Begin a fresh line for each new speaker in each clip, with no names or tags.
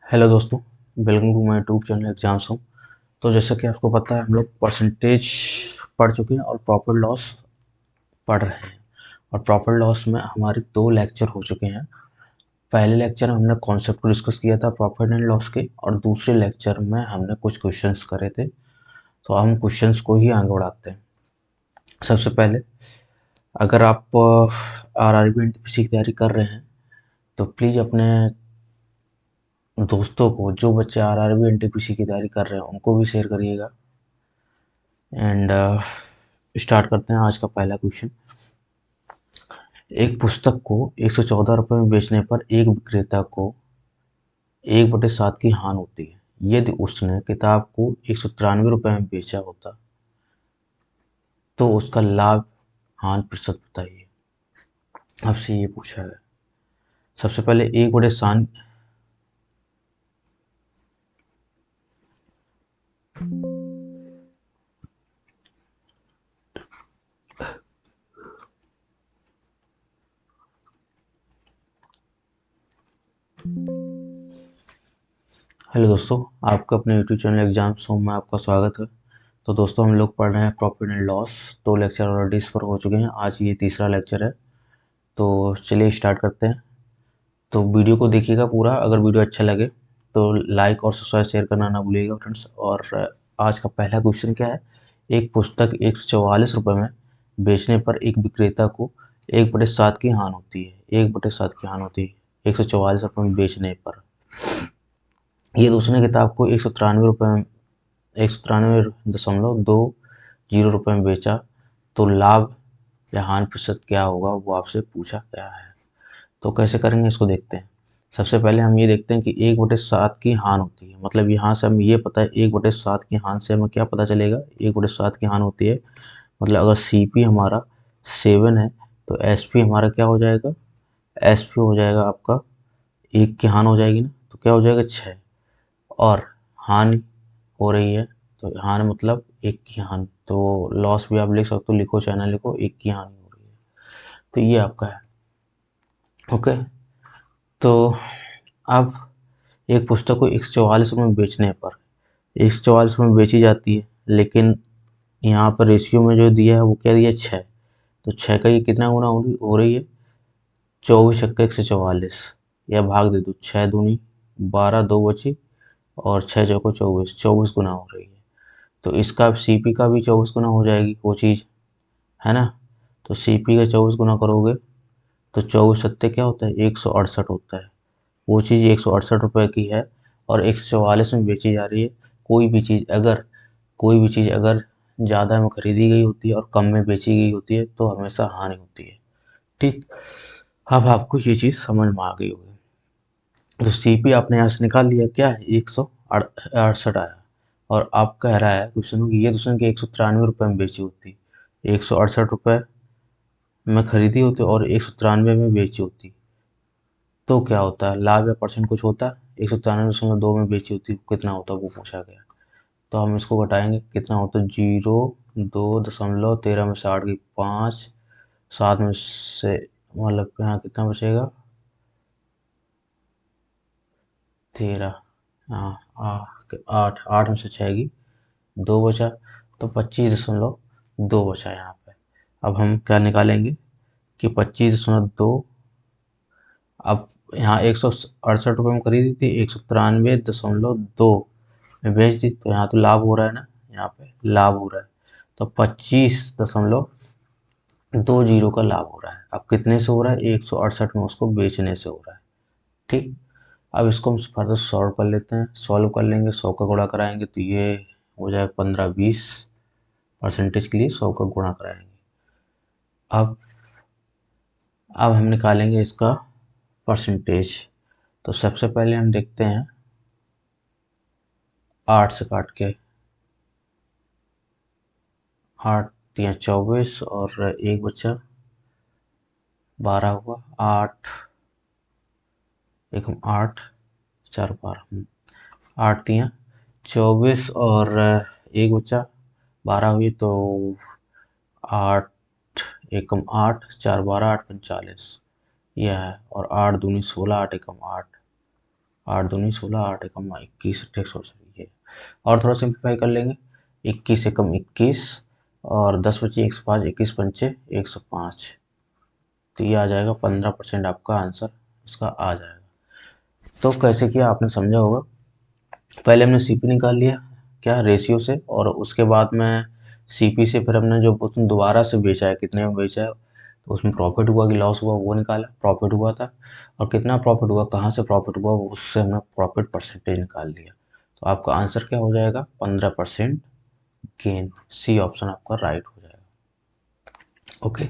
Hello दोस्तों, welcome to my YouTube channel exams home. तो जैसा कि आपको पता है, हम लोग परसेंटेज पढ़ चुके हैं और प्रॉफिट लॉस पढ़ रहे हैं। और प्रॉफिट लॉस में हमारे 2 लेक्चर हो चुके हैं। पहले लेक्चर में हमने कॉन्सेप्ट को डिस्कस किया था प्रॉफिट एंड लॉस के, और दूसरे लेक्चर में हमने कुछ क्वेश्चंस करे थे। तो हम क्वेश्चंस को ही आगे बढ़ाते हैं। सबसे पहले, अगर आप RRB NTPC की तैयारी कर रहे हैं तो प्लीज़ अपने दोस्तों को, जो बच्चे RRB NTPC की तैयारी कर रहे हैं, उनको भी शेयर करिएगा। एंड स्टार्ट करते हैं आज का पहला क्वेश्चन। एक पुस्तक को 114 रुपये में बेचने पर एक विक्रेता को 1/7 की हानि होती है। यदि उसने किताब को 193 रुपये में बेचा होता तो उसका लाभ हानि प्रतिशत बताइए। आपसे ये पूछा है। सबसे पहले 1/7। हेलो दोस्तों, आपका अपने यूट्यूब चैनल एग्जाम्स होम में आपका स्वागत है। तो दोस्तों, हम लोग पढ़ रहे हैं profit and loss. 2 lecture already इस पर हो चुके हैं, आज ये तीसरा लेक्चर है। तो चलिए स्टार्ट करते हैं। तो वीडियो को देखिएगा पूरा। अगर वीडियो अच्छा लगे तो लाइक और सब्सक्राइब शेयर करना ना भूलिएगा फ्रेंड्स। और आज का पहला क्वेश्चन क्या है। एक पुस्तक 144 रुपये में बेचने पर एक विक्रेता को 1/7 की हानि होती है। 1/7 की हानि होती है 144 रुपये में बेचने पर। ये दूसरे किताब को 193 रुपये में 193.20 में बेचा तो लाभ या हानि प्रतिशत क्या होगा, वो आपसे पूछा गया है। तो कैसे करेंगे इसको देखते हैं। सबसे पहले हम ये देखते हैं कि 1/7 की हानि होती है। मतलब यहाँ से हमें ये पता है 1/7 की हानि से हमें क्या पता चलेगा। 1/7 की हानि होती है, मतलब अगर CP हमारा 7 है तो SP हमारा क्या हो जाएगा। SP हो जाएगा आपका 1 की हानि हो जाएगी ना, तो क्या हो जाएगा 6। और हानि हो रही है तो हानि मतलब 1 की हानि। तो लॉस भी आप लिख सकते हो, लिखो चाहे ना लिखो, 1 की हानि हो रही है। तो ये आपका है। ओके। तो अब एक पुस्तक को 144 रुपये में बेचने पर 144 रुपये में बेची जाती है, लेकिन यहाँ पर रेशियो में जो दिया है वो क्या दिया है 6। तो 6 का ये कितना गुना हो रही है 24 छक्का 144, या भाग दे दो 6 दूनी 12, 2 बची और 6 चौको 24, 24 गुना हो रही है। तो इसका CP का भी 24 गुना हो जाएगी वो चीज़, है ना। तो CP का 24 गुना करोगे तो 24 सत्ते क्या होता है 168 होता है। वो चीज़ 168 रुपये की है और 144 में बेची जा रही है। कोई भी चीज़ अगर ज़्यादा में खरीदी गई होती है और कम में बेची गई होती है तो हमेशा हानि होती है। ठीक। अब आपको ये चीज़ समझ में आ गई होगी। तो CP आपने यहाँ से निकाल लिया, क्या है 168 आया। और आप कह रहा है क्वेश्चन में कि ये दूसरे के 193 रुपये में बेची होती, 168 रुपये में खरीदी होती और 193 में बेची होती, तो क्या होता है लाभ या परसेंट कुछ होता है। 193.2 में बेची होती कितना होता है वो पूछा गया। तो हम इसको घटाएंगे, कितना होता है 0.2 में से 8 की 5, 7 में से मतलब यहाँ कितना बचेगा 13, हाँ 8, 8 में से 6 की 2 बचा, तो 25.2 बचा यहाँ पे। अब हम क्या निकालेंगे कि 25.2। अब यहाँ 168 रुपये में खरीदी थी, 193.2 में बेच दी, तो यहाँ तो लाभ हो रहा है ना, यहाँ पे लाभ हो रहा है। तो 25.20 का लाभ हो रहा है। अब कितने से हो रहा है 168 में उसको बेचने से हो रहा है। ठीक। अब इसको हम फर्दर सॉल्व कर लेते हैं। सॉल्व कर लेंगे, 100 का गुणा कराएंगे तो ये हो जाए 15-20 परसेंटेज के लिए 100 का गुणा कराएंगे। अब हम निकालेंगे इसका परसेंटेज। तो सबसे पहले हम देखते हैं 8 से काट के, 8 या 24 और एक बच्चा 12 हुआ, 8 एक 8 4 12, 8 तियाँ 24 और एक बच्चा 12 हुई, तो 8 एकम 8 4 12 8 45 यह है। और 8 दूनी 16, 8 एकम 8, 8 दूनी 16, 8 एकम 21, 116 ये। और थोड़ा सिंप्लीफाई कर लेंगे, 21 एकम 21 और 10 बचे 105, 21 पंचे 105, तो ये आ जाएगा 15% आपका आंसर इसका आ जाएगा। तो कैसे किया आपने समझा होगा। पहले हमने सीपी निकाल लिया क्या रेशियो से, और उसके बाद में सीपी से फिर हमने जो उसने दोबारा से बेचा है, कितने में बेचा है, तो उसमें प्रॉफिट हुआ कि लॉस हुआ वो निकाला, प्रॉफिट हुआ था, और कितना प्रॉफिट हुआ, कहाँ से प्रॉफिट हुआ, वो उससे हमने प्रॉफिट परसेंटेज निकाल लिया। तो आपका आंसर क्या हो जाएगा, 15% गेन। सी ऑप्शन आपका राइट हो जाएगा। ओके,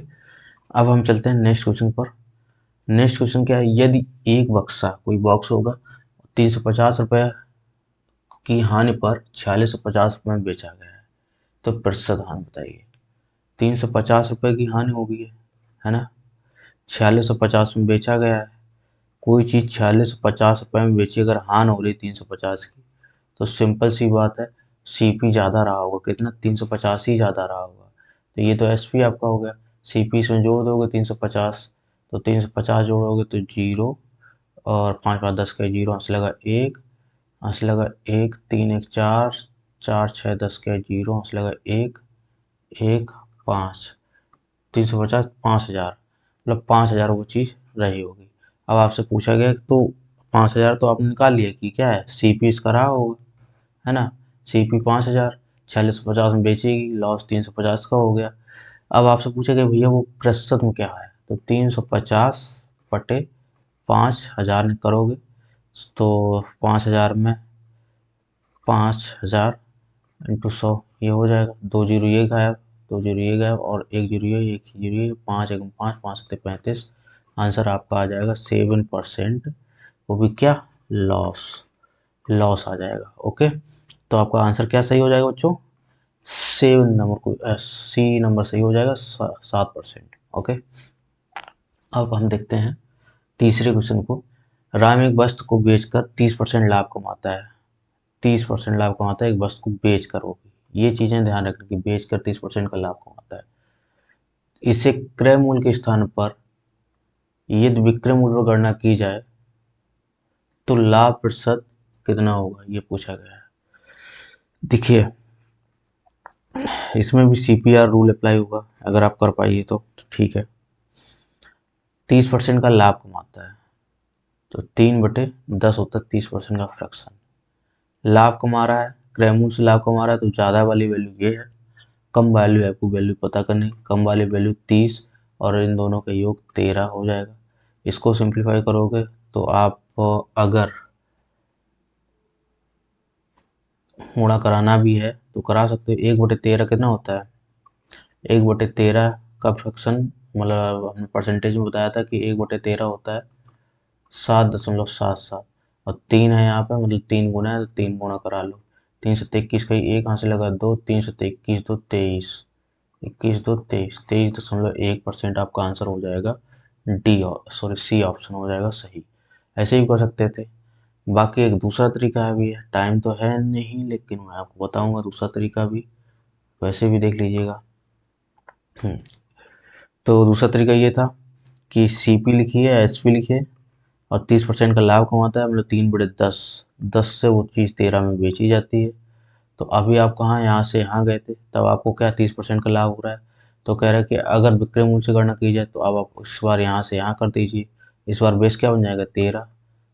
अब हम चलते हैं नेक्स्ट क्वेश्चन पर। नेक्स्ट क्वेश्चन क्या है, यदि एक बक्सा कोई बॉक्स होगा 350 रुपये की हानि पर 4650 रुपये में बेचा गया है, तो प्रतिशत हानि बताइए। 350 रुपये की हानि हो गई है ना, 4650 में बेचा गया है। कोई चीज़ 4650 रुपये में बेची, अगर हानि हो रही 350 की, तो सिंपल सी बात है सीपी ज़्यादा रहा होगा, कितना 350 ही ज़्यादा रहा होगा। तो ये तो एसपी आपका हो गया, सीपी इसमें जोड़ दोगे 350, तो 350 जोड़ोगे तो 0, और 5 5 10 का 0, हंस लगा 1, हंस लगा 1, 3 1 4, 4 6 10 का 0, हंस लगा 1 1 5, 350 5000, मतलब 5000 वो चीज़ रही होगी। अब आपसे पूछा गया तो 5000 तो आपने निकाल लिया कि क्या है सीपी इसका रहा होगा, है ना। सीपी 5000, 4650 में बेचेगी, लॉस 350 का हो गया। अब आपसे पूछा गया भैया वो प्रतिशत में क्या है, तो 350 बटे 5000 करोगे, तो 5000 में 5000 इंटू 100 ये हो जाएगा, 2 जीरो ये गायब, 2 जीरो ये गायब, और 1 जीरो ये, 1 जीरो ये, 5 1 5, 5 7 35, आंसर आपका आ जाएगा 7%। वो भी क्या, लॉस, लॉस आ जाएगा। ओके, तो आपका आंसर क्या सही हो जाएगा बच्चों, 7 नंबर को, सी नंबर सही हो जाएगा, 7%। ओके, अब हम देखते हैं तीसरे क्वेश्चन को। राम एक वस्तु को बेचकर 30% लाभ कमाता है, 30% लाभ कमाता है एक वस्तु को बेच कर, वो भी ये चीज़ें ध्यान रखने की, बेच कर 30% का लाभ कमाता है। इसे क्रय मूल्य के स्थान पर यदि विक्रय मूल्य पर गणना की जाए तो लाभ प्रतिशत कितना होगा, ये पूछा गया है। देखिए इसमें भी सीपीआर रूल अप्लाई होगा, अगर आप कर पाइए तो ठीक है। 30% का लाभ कमाता है, तो 3/10 होता है 30% का फ्रैक्शन। लाभ कमा रहा है, क्रय मूल्य से लाभ कमा रहा है, तो ज़्यादा वाली वैल्यू ये है, कम वैल्यू है, आपको वैल्यू पता करनी, कम वाली वैल्यू 30 और इन दोनों का योग 13 हो जाएगा। इसको सिंप्लीफाई करोगे तो आप अगर गुणा कराना भी है तो करा सकते हो। 1/13 कितना होता है, 1/13 का फ्रैक्शन, मतलब हमने परसेंटेज में बताया था कि 1/13 होता है 7.77, और 3 है यहाँ पे, मतलब 3 गुना है, तो 3 गुना करा लो। 3 से 21 का 1 यहाँ से लगा 2, 3 से 21 2 23, 21 2 23, 23.1% आपका आंसर हो जाएगा डी, सॉरी सी ऑप्शन हो जाएगा सही। ऐसे भी कर सकते थे। बाकी एक दूसरा तरीका भी है, टाइम तो है नहीं लेकिन मैं आपको बताऊंगा दूसरा तरीका भी, वैसे भी देख लीजिएगा। तो दूसरा तरीका ये था कि सीपी लिखिए, एसपी लिखिए, और 30% का लाभ कमाता है, मतलब 3/10, 10 से वो चीज़ 13 में बेची जाती है। तो अभी आप कहाँ यहाँ से यहाँ गए थे, तब आपको क्या 30% का लाभ हो रहा है, तो कह रहा है कि अगर विक्रय मूल्य से गणना की जाए तो अब आप इस बार यहाँ से यहाँ कर दीजिए। इस बार बेस क्या बन जाएगा 13,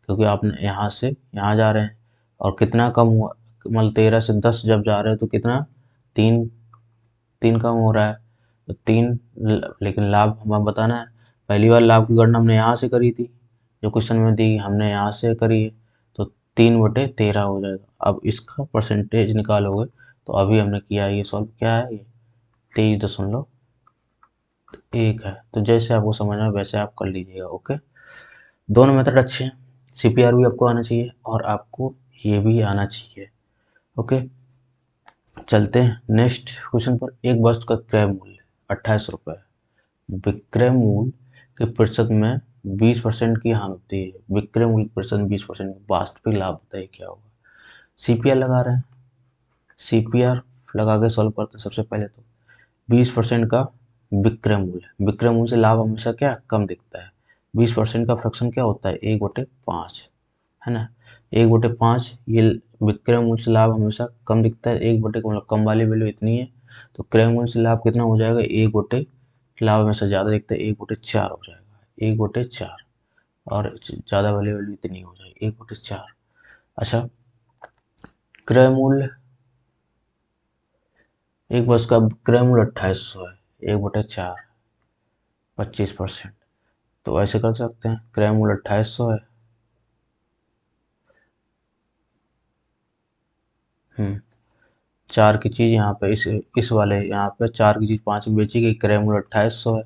क्योंकि आपने यहाँ से यहाँ जा रहे हैं, और कितना कम हुआ, मतलब 13 से 10 जब जा रहे हैं तो कितना, 3, 3 कम हो रहा है, तो 3, लेकिन लाभ हमें बताना है। पहली बार लाभ की गणना हमने यहाँ से करी थी, जो क्वेश्चन में दी हमने यहाँ से करी है, तो 3/13 हो जाएगा। अब इसका परसेंटेज निकालोगे तो अभी हमने किया ये सॉल्व, क्या है ये 23.1 है। तो जैसे आपको समझ में वैसे आप कर लीजिएगा। ओके, दोनों मेथड अच्छे हैं, सीपीआर भी आपको आना चाहिए और आपको ये भी आना चाहिए। ओके, चलते हैं नेक्स्ट क्वेश्चन पर। एक वस्तु का क्रय मूल्य 28 रुपये, विक्रय मूल्य के प्रतिशत में 20% की हानि होती है, विक्रय मूल्य के प्रतिशत में 20% वास्तविक लाभ होता है, क्या होगा। सीपीआर लगा रहे हैं, सीपीआर लगा के सॉल्व करते हैं। सबसे पहले तो 20% का विक्रय मूल्य, विक्रय मूल्य से लाभ हमेशा क्या कम दिखता है, 20% का फ्रैक्शन क्या होता है 1/5, है ना। 1/5 ये विक्रय मूल्य से लाभ हमेशा कम दिखता है, 1/, मतलब कम वाली वैल्यू इतनी है, तो क्रय मूल्य से लाभ कितना हो जाएगा, 1/, लाभ हमेशा ज़्यादा दिखता है, 1/4 हो जाएगा, 1/4, और ज़्यादा वाली वैल्यू इतनी हो जाएगी, 1/4। अच्छा, क्रय मूल्य एक वर्ष का क्रय मूल्य 2800 है, 1/4 25%, तो ऐसे कर सकते हैं, क्रय मूल्य 2800 है। 4 की चीज़ यहाँ पे इस वाले यहाँ पे 4 की चीज़ 5 में बेची गई, क्रय मूल्य 2800 है,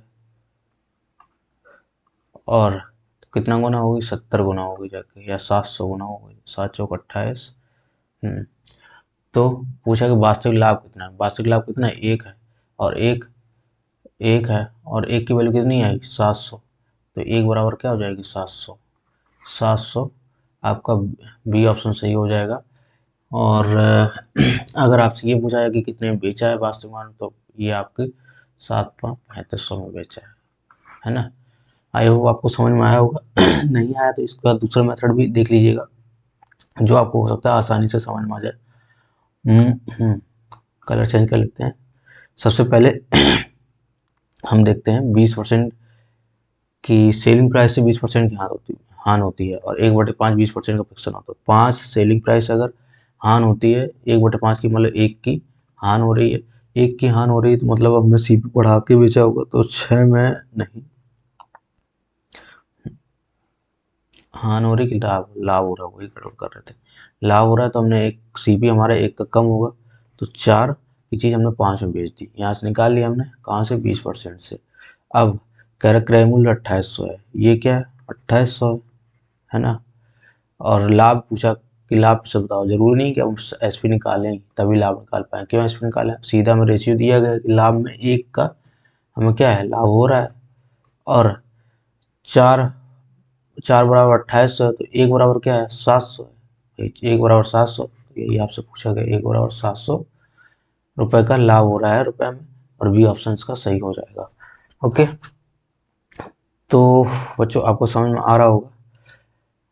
और कितना गुना होगी, 70 गुना होगी जाके, या 700 गुना होगी, 7 चौक 28। तो पूछा कि वास्तविक लाभ कितना है, वास्तविक लाभ कितना है, 1 है, और एक है, और एक की वैल्यू कितनी आएगी, 700, तो 1 बराबर क्या हो जाएगी, 700, 700 आपका बी ऑप्शन सही हो जाएगा। और अगर आपसे ये पूछा है कि कितने में बेचा है वास्तविक मान, तो ये आपके 7,3500 में बेचा है ना। आई होप आपको समझ में आया होगा। नहीं आया तो इसका दूसरा मेथड भी देख लीजिएगा, जो आपको हो सकता है आसानी से समझ में आ जाए। कलर चेंज कर लेते हैं। सबसे पहले हम देखते हैं 20% की सेलिंग प्राइस से 20% की हान होती है, और 1/5 20% का फिक्सन होता है। 5 सेलिंग प्राइस अगर हान होती है 1/5 की, मतलब 1 की हान हो रही है, 1 की हान हो रही है, तो मतलब हमने सीपी बढ़ा के बेचा होगा, तो 6 में नहीं, हान हो रही कि लाभ, लाभ हो रहा है, वही गड़बड़ कर रहे थे, लाभ हो रहा है, तो हमने एक सीपी हमारा 1 का कम होगा, तो 4 की चीज़ हमने 5 में बेच दी, यहाँ से निकाल लिया हमने, कहाँ से, 20% से। अब कह रहा क्रय मूल्य 2800 है, ये क्या है, 2800 है ना। और लाभ पूछा कि लाभ से बताओ, जरूरी नहीं कि हम एसपी निकालें तभी लाभ निकाल पाए, क्यों एसपी निकालें, सीधा हमें रेशियो दिया गया है कि लाभ में 1 का हमें क्या है, लाभ हो रहा है, और 4 बराबर 2800 है, तो 1 बराबर क्या है, 700 है, 1 बराबर 700, यही आपसे पूछा गया, 1 बराबर 700 रुपए का लाभ हो रहा है रुपए में, और बी ऑप्शन का सही हो जाएगा। ओके, तो बच्चों आपको समझ में आ रहा होगा,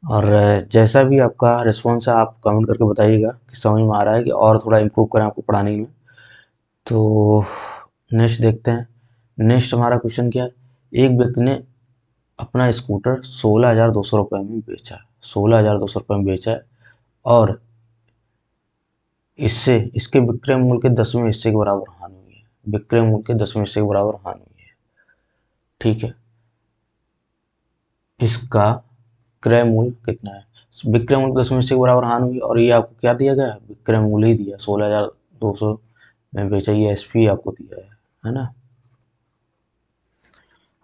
और जैसा भी आपका रिस्पॉन्स है आप कमेंट करके बताइएगा कि समझ में आ रहा है कि और थोड़ा इम्प्रूव करें आपको पढ़ाने में। तो नेक्स्ट देखते हैं, नेक्स्ट हमारा क्वेश्चन क्या है, एक व्यक्ति ने अपना स्कूटर 16,200 रुपये में बेचा है, 16,200 रुपये में बेचा है, और इससे इसके विक्रय मूल्य के 10वें हिस्से के बराबर हानि हुई है, विक्रय मूल्य के 10वें हिस्से के बराबर हानि हुई है, ठीक है। इसका क्रय मूल्य कितना है, विक्रय मूल्य 10वें हिस्से के बराबर हानि हुई, और ये आपको क्या दिया गया है, विक्रय मूल्य ही दिया, 16,200 में बेचा, ये एसपी आपको दिया है ना।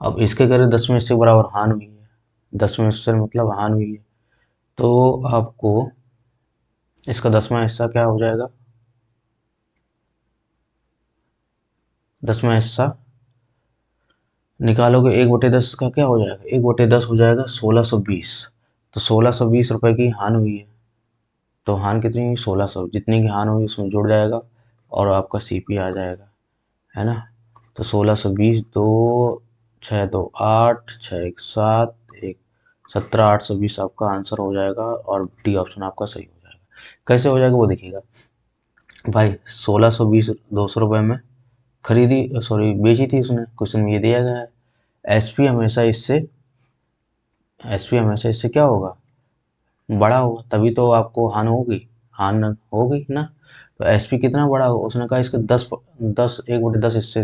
अब इसके करें 10वें हिस्से के बराबर हानि हुई है, 10वें हिस्से मतलब हानि हुई है, तो आपको इसका 10वां हिस्सा क्या हो जाएगा, 10वां हिस्सा निकालोगे, 1/10 का क्या हो जाएगा, 1/10 हो जाएगा 1620, तो 1620 रुपए की हानि हुई है, तो हानि कितनी हुई, 1600, जितनी की हानि हुई उसमें जुड़ जाएगा, और आपका सीपी आ जाएगा, है ना। तो 1620, 2 6 2 8 6 1 7 1 17 820 आपका आंसर हो जाएगा, और डी ऑप्शन आपका सही हो जाएगा। कैसे हो जाएगा वो देखिएगा भाई, 1620 200 रुपये में खरीदी, सॉरी बेची थी उसने, क्वेश्चन में ये दिया गया है, एसपी हमेशा इससे क्या होगा, बड़ा होगा, तभी तो आपको हान होगी ना। तो एसपी कितना बड़ा होगा, उसने कहा इसके 1/10 हिस्से,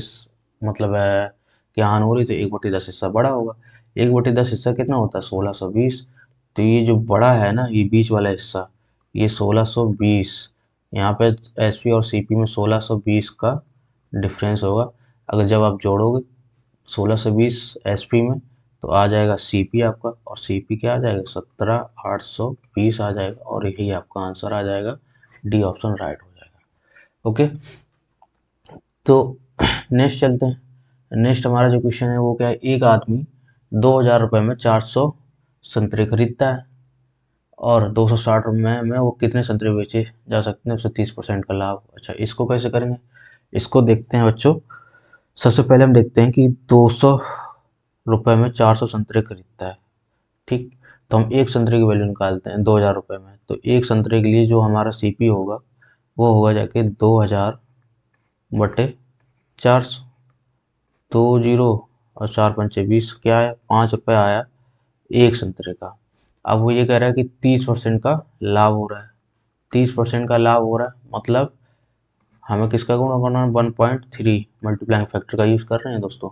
मतलब है कि हान हो रही, तो 1/10 हिस्सा बड़ा होगा, 1/10 हिस्सा कितना होता है, 1620, तो ये जो बड़ा है ना, ये बीच वाला हिस्सा, ये 1620, यहाँ पे एसपी और सीपी में 1620 का डिफरेंस होगा, अगर जब आप जोड़ोगे 1620 एसपी में, तो आ जाएगा सीपी आपका, और सीपी क्या आ जाएगा, 17,820 आ जाएगा, और यही आपका आंसर आ जाएगा, डी ऑप्शन राइट हो जाएगा। ओके, तो नेक्स्ट चलते हैं। नेक्स्ट हमारा जो क्वेश्चन है वो क्या है, एक आदमी 2,000 रुपये में 400 संतरे खरीदता है, और 260 रुपये में वो कितने संतरे बेचे जा सकते हैं, उससे 30% का लाभ। अच्छा, इसको कैसे करेंगे, इसको देखते हैं बच्चों। सबसे पहले हम देखते हैं कि 200 रुपये में 400 संतरे खरीदता है, ठीक, तो हम एक संतरे की वैल्यू निकालते हैं 2000 रुपये में। तो एक संतरे के लिए जो हमारा सीपी होगा वो होगा जाके 2000 बटे 400। 20 और 4 पंचे 20, क्या है 5 रुपये आया एक संतरे का। अब वो ये कह रहा है कि 30% का लाभ हो रहा है। 30% का लाभ हो रहा है मतलब हमें किसका गुणा करना है 1.3 मल्टीप्लाइंग फैक्टर का यूज़ कर रहे हैं दोस्तों।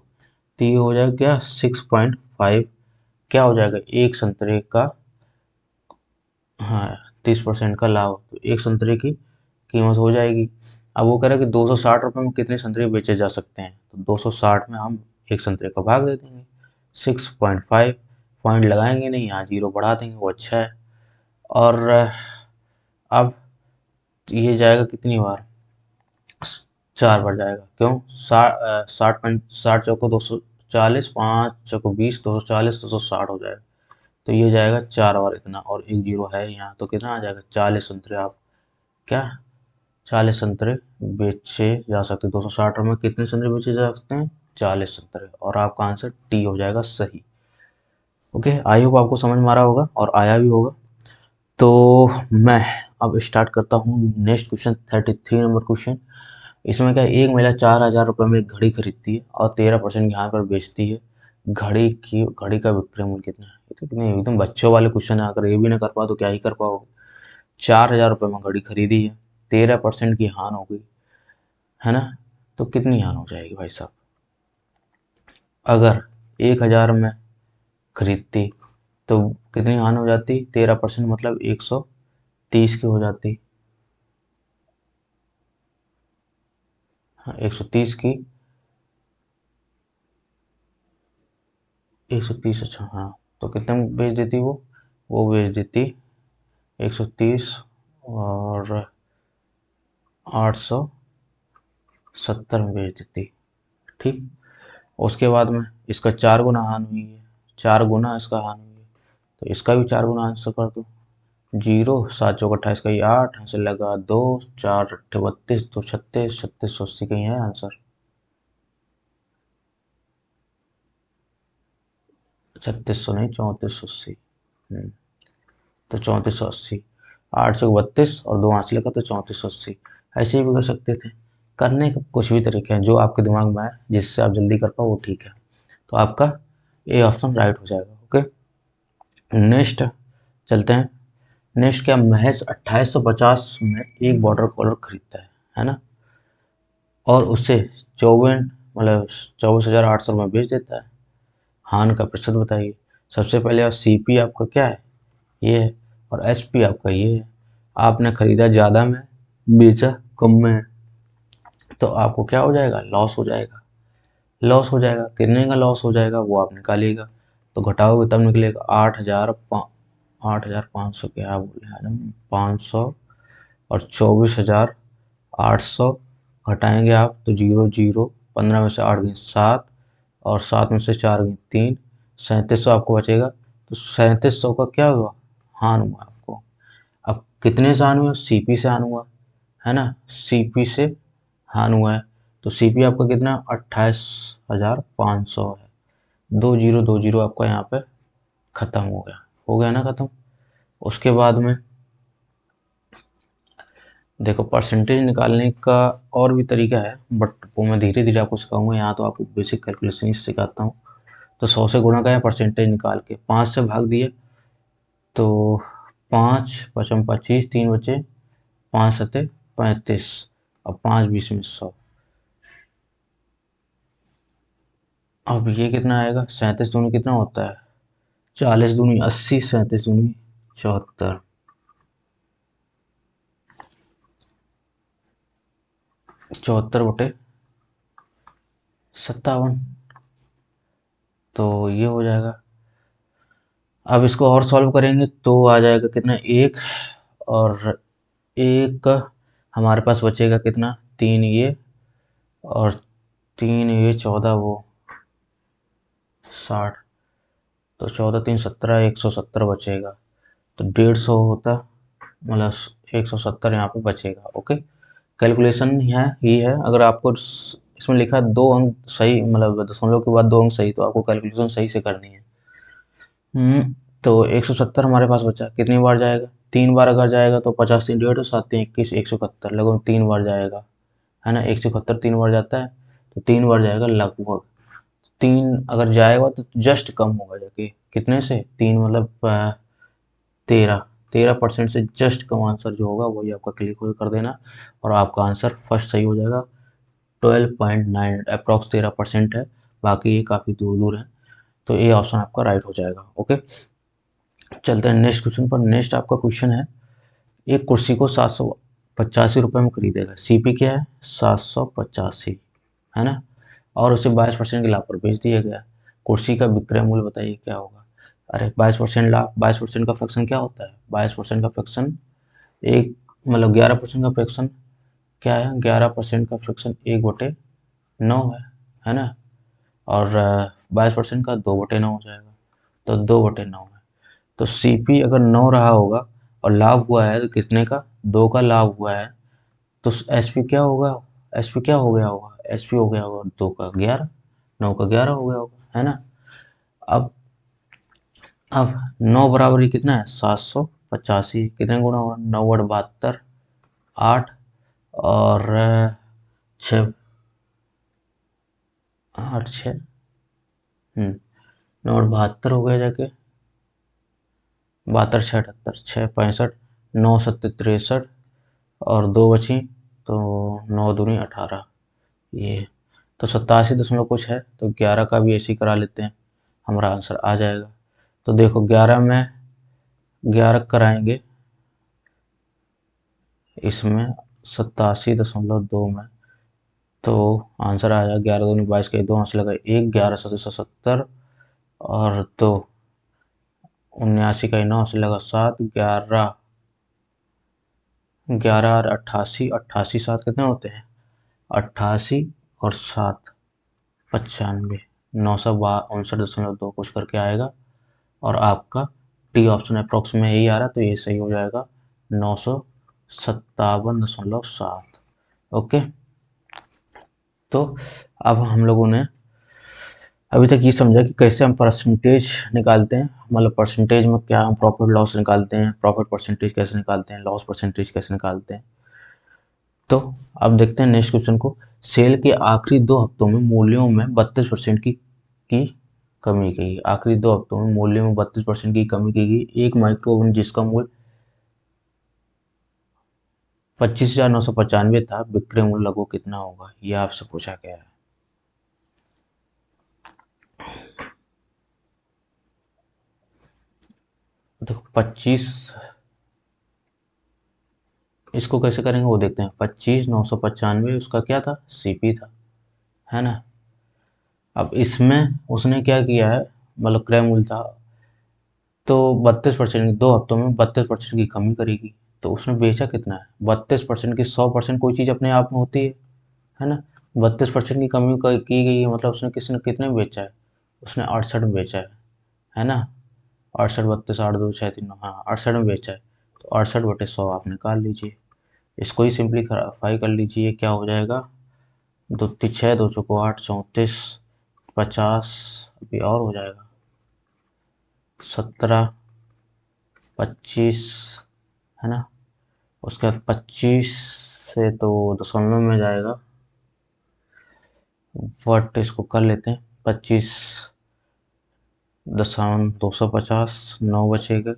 तो ये हो जाएगा क्या 6.5, क्या हो जाएगा एक संतरे का, हाँ 30% का लाभ, तो एक संतरे की कीमत हो जाएगी। अब वो कह रहा है कि 260 रुपये में कितने संतरे बेचे जा सकते हैं, तो 260 में हम एक संतरे का भाग दे देंगे 6.5, पॉइंट लगाएंगे नहीं, यहाँ जीरो बढ़ा देंगे, वो अच्छा है। और अब ये जाएगा कितनी बार, 4 बार जाएगा, क्यों 60 चौको 240, 5 चौको 20, 240, 260 हो जाएगा। तो ये जाएगा 4 बार इतना, और एक जीरो है यहाँ, तो कितना आ जाएगा 40 संतरे आप क्या 40 संतरे बेचे जा सकते हैं। 260 रुपये में कितने संतरे बेचे जा सकते हैं 40 संतरे, और आपका आंसर टी हो जाएगा सही। ओके, आई होप आपको समझ में आ रहा होगा और आया भी होगा। तो मैं अब स्टार्ट करता हूँ नेक्स्ट क्वेश्चन, 33 नंबर क्वेश्चन। इसमें क्या एक महिला 4000 रुपये में एक घड़ी खरीदती है और 13% यहाँ पर बेचती है। घड़ी का विक्रय मूल्य कितना है। ये तो कितने एकदम बच्चों वाले क्वेश्चन है, अगर ये भी ना कर पाओ तो क्या ही कर पाओगे। 4000 रुपये में घड़ी खरीदी है, 13% की हान हो गई है ना, तो कितनी हान हो जाएगी भाई साहब। अगर 1000 में खरीदती तो कितनी हान हो जाती, 13% मतलब 130 की हो जाती। हाँ 130 की, 130, अच्छा हाँ, तो कितने में बेच देती वो बेच देती 130 और 870 में बेच देती। ठीक, उसके बाद में इसका 4 गुना हान हुई है, 4 गुना इसका हान हुई है, तो इसका भी 4 गुना आंसर कर दो। जीरो 7 चौक 28 का ये 8, यहाँ से लगा 2, 4 8 32, 2 36, 3680 का ही है आंसर। 3600 नहीं 3480। तो 3480, 832 और 2 आंसर लगा तो 3480। ऐसे ही भी कर सकते थे, करने के कुछ भी तरीके हैं, जो आपके दिमाग में आए जिससे आप जल्दी कर पाओ वो ठीक है। तो आपका ए ऑप्शन राइट हो जाएगा। ओके, नेक्स्ट चलते हैं। नेक्स्ट क्या, महज 2850 में एक बॉर्डर कॉलर खरीदता है ना, और उसे 24,800 में बेच देता है। हान का प्रतिशत बताइए। सबसे पहले सी पी आपका क्या है, ये है, और एस पी आपका ये है। आपने खरीदा ज़्यादा में, बेचा कम में, तो आपको क्या हो जाएगा, लॉस हो जाएगा। लॉस हो जाएगा, कितने का लॉस हो जाएगा वो आप निकालिएगा। तो घटाओगे तब निकलेगा 8,500, क्या बोले मैडम 500, और 24,800 घटाएंगे आप तो 0 0, 15 में से 8 गई 7, और 7 में से 4 गई 3, 3700 आपको बचेगा। तो 3700 का क्या हुआ, हान हुआ आपको। अब कितने से हान हुआ, सीपी से हान हुआ है ना, सीपी से हान हुआ है। तो सीपी आपका कितना 28,500 है। 2 0 आपका यहाँ पे ख़त्म हो गया ना ख़त्म। उसके बाद में देखो परसेंटेज निकालने का और भी तरीका है, बट वो मैं धीरे धीरे आपको सिखाऊंगा। यहाँ तो आपको बेसिक कैलकुलेशन ही सिखाता हूँ। तो 100 से गुणा का है परसेंटेज निकाल के, 5 से भाग दिए तो 5 5 25, 3 बचे, 5 7 35, और 5 20 में 100। अब ये कितना आएगा, 37 दूनी कितना होता है 40 दूनी 80, 37 दूनी 74, 74 बटे 57, तो ये हो जाएगा। अब इसको और सॉल्व करेंगे तो आ जाएगा कितना, एक, और एक हमारे पास बचेगा कितना 3 ये, और 3 ये 14 वो 60, तो 14 3 17, 170 बचेगा। तो 150 होता, मतलब 170 यहाँ पे बचेगा। ओके, कैलकुलेशन ही है। अगर आपको इसमें लिखा 2 अंक सही, मतलब दशमलव के बाद 2 अंक सही, तो आपको कैलकुलेशन सही से करनी है। तो 170 हमारे पास बचा, कितनी बार जाएगा, 3 बार अगर जाएगा तो 50 3 डेढ़ 7 3 21 171 लगभग 3 बार जाएगा, है ना। 171 3 बार जाता है, तो 3 बार जाएगा लगभग। 3 अगर जाएगा तो जस्ट कम होगा जाके, कितने से 3 मतलब 13% से जस्ट कम आंसर जो होगा वही आपका क्लिक हो कर देना, और आपका आंसर फर्स्ट सही हो जाएगा। 12.9 अप्रॉक्स 13% है, बाकी ये काफ़ी दूर दूर है, तो ये ऑप्शन आपका राइट हो जाएगा। ओके, चलते हैं नेक्स्ट क्वेश्चन पर। नेक्स्ट आपका क्वेश्चन है, एक कुर्सी को 785 रुपये में खरीदेगा, सीपी क्या है 785, है ना, और उसे 22% के लाभ पर बेच दिया गया, कुर्सी का विक्रय मूल्य बताइए क्या होगा। अरे 22% लाभ, 22% का फ्रैक्शन क्या होता है, 22% का फ्रैक्शन एक मतलब 11% का फ्रैक्शन क्या है, 11% का फ्रैक्शन 1/9 है ना, और 22% का 2/9 हो जाएगा, तो 2/9 है। तो सीपी अगर 9 रहा होगा और लाभ हुआ है तो कितने का, 2 का लाभ हुआ है, तो एसपी क्या होगा, एसपी क्या हो गया होगा, एसपी हो गया होगा 2 का 11, 9 का 11 हो गया होगा, है ना। अब अब 9 बराबर ये कितना है 785, कितने गुना होगा 9/72 8, और 6 8 6 9/72 हो गया जाके, 72 6 78 6 65 9 7 63, और 2 बची, तो 9 दूनी 18, ये तो 87 दशमलव कुछ है, तो 11 का भी ऐसे ही करा लेते हैं, हमारा आंसर आ जाएगा। तो देखो 11 में 11 कराएंगे, इसमें 87.2 में, तो आंसर आ जाएगा 11 दूनी 22 के 2 हाथ लगा 1, 11 7 77, और 2 79 का 9 से लगा 7, 11 11 और 88 88 7 कितने होते हैं 88, और 7 95, 959.2 कुछ करके आएगा, और आपका टी ऑप्शन अप्रॉक्स में यही आ रहा है, तो ये सही हो जाएगा 957.7। ओके, तो अब हम लोगों ने अभी तक ये समझा कि कैसे हम परसेंटेज निकालते हैं, मतलब परसेंटेज में क्या हम प्रॉफिट लॉस निकालते हैं, प्रॉफिट परसेंटेज कैसे निकालते हैं, लॉस परसेंटेज कैसे निकालते हैं। तो अब देखते हैं नेक्स्ट क्वेश्चन को। सेल के आखिरी 2 हफ्तों में मूल्यों में 32% की कमी की गई। आखिरी 2 हफ्तों में मूल्यों में 32% की कमी की गई। एक माइक्रो ओवन जिसका मूल्य 25,995 था, विक्रय मूल्य लगभग कितना होगा, ये आपसे पूछा गया है। देखो 25, इसको कैसे करेंगे वो देखते हैं। 25,995 उसका क्या था, सीपी था, है ना। अब इसमें उसने क्या किया है, मतलब क्रय मूल्य था, तो 32% 2 हफ्तों में 32% की कमी करेगी, तो उसने बेचा कितना है 32% की, 100% कोई चीज़ अपने आप में होती है ना। 32% की कमी की गई है, मतलब उसने किसने कितने में बेचा है, उसने 68 में बेचा है ना। 68 32 8 2 6 3 हाँ 68 में बेचा है, तो 68/100 आप निकाल लीजिए, इसको ही सिंप्लीफाई कर लीजिए, क्या हो जाएगा, 2 3 6 2 चौको 8 34 50, अभी और हो जाएगा 17 25, है ना। उसके बाद 25 से तो दशमलव में जाएगा, बट इसको कर लेते हैं 25 दशमलव 250, 9 बचेगा,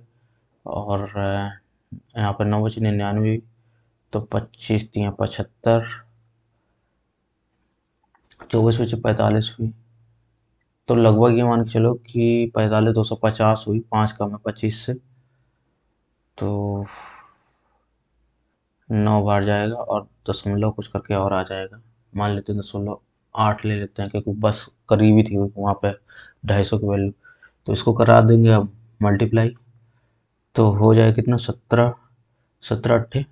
और यहाँ पर 9 बचे 99, तो 25 3 75, 24 बचे 45 हुई, तो लगभग ये मान के चलो कि 45 250 हुई, 5 कम है 25 से, तो 9 बार जाएगा, और दशमलव कुछ करके और आ जाएगा, मान लेते हैं 0.8 ले लेते हैं, क्योंकि बस करीबी थी वहाँ पे 250 की वैल्यू, तो इसको करा देंगे अब मल्टीप्लाई, तो हो जाएगा कितना 17 17 अट्ठे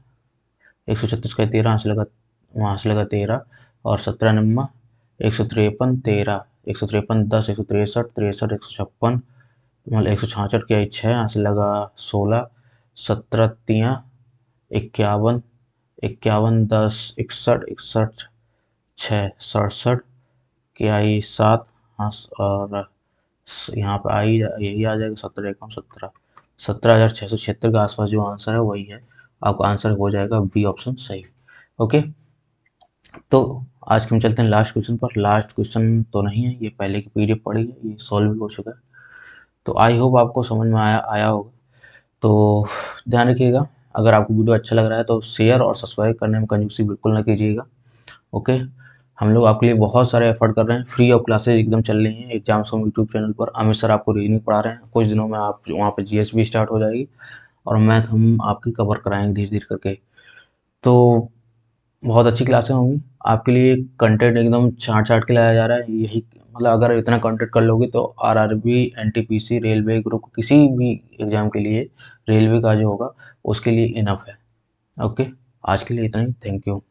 136 का 13, वहाँ से लगा 13, और 17 नम्मा 153 13 153 10 163 63 156, मतलब 166 क्या 6, यहाँ से लगा 16 17 तियाँ 51 51 10 61 61 6 67 क्या 7, हाँ, और यहाँ पे यही आ जाएगा 17,676 के आसपास जो आंसर है वही है। आपका आंसर हो जाएगा बी ऑप्शन सही। ओके, तो आज के हम चलते हैं लास्ट क्वेश्चन पर। लास्ट क्वेश्चन तो नहीं है, ये पहले की पीडीएफ पड़ी है, ये सॉल्व भी हो चुका है। तो आई होप आपको समझ में आया होगा। तो ध्यान रखिएगा, अगर आपको वीडियो अच्छा लग रहा है तो शेयर और सब्सक्राइब करने में कंजूसी बिल्कुल ना कीजिएगा। ओके, हम लोग आपके लिए बहुत सारे एफर्ट कर रहे हैं, फ्री ऑफ क्लासेज एकदम चल रही हैं एग्जाम्स होम यूट्यूब चैनल पर। अमित सर आपको रीजनिंग पढ़ा रहे हैं, कुछ दिनों में आप वहाँ पे जीएस भी स्टार्ट हो जाएगी और मैथ हम आपकी कवर कराएंगे धीरे धीरे करके। तो बहुत अच्छी क्लासें होंगी आपके लिए, कंटेंट एकदम छाँट छाँट के लाया जा रहा है। यही मतलब अगर इतना कंटेंट कर लोगे तो आरआरबी, एनटीपीसी, रेलवे ग्रुप किसी भी एग्ज़ाम के लिए, रेलवे का जो होगा उसके लिए इनफ है। ओके, आज के लिए इतना ही। Thank you.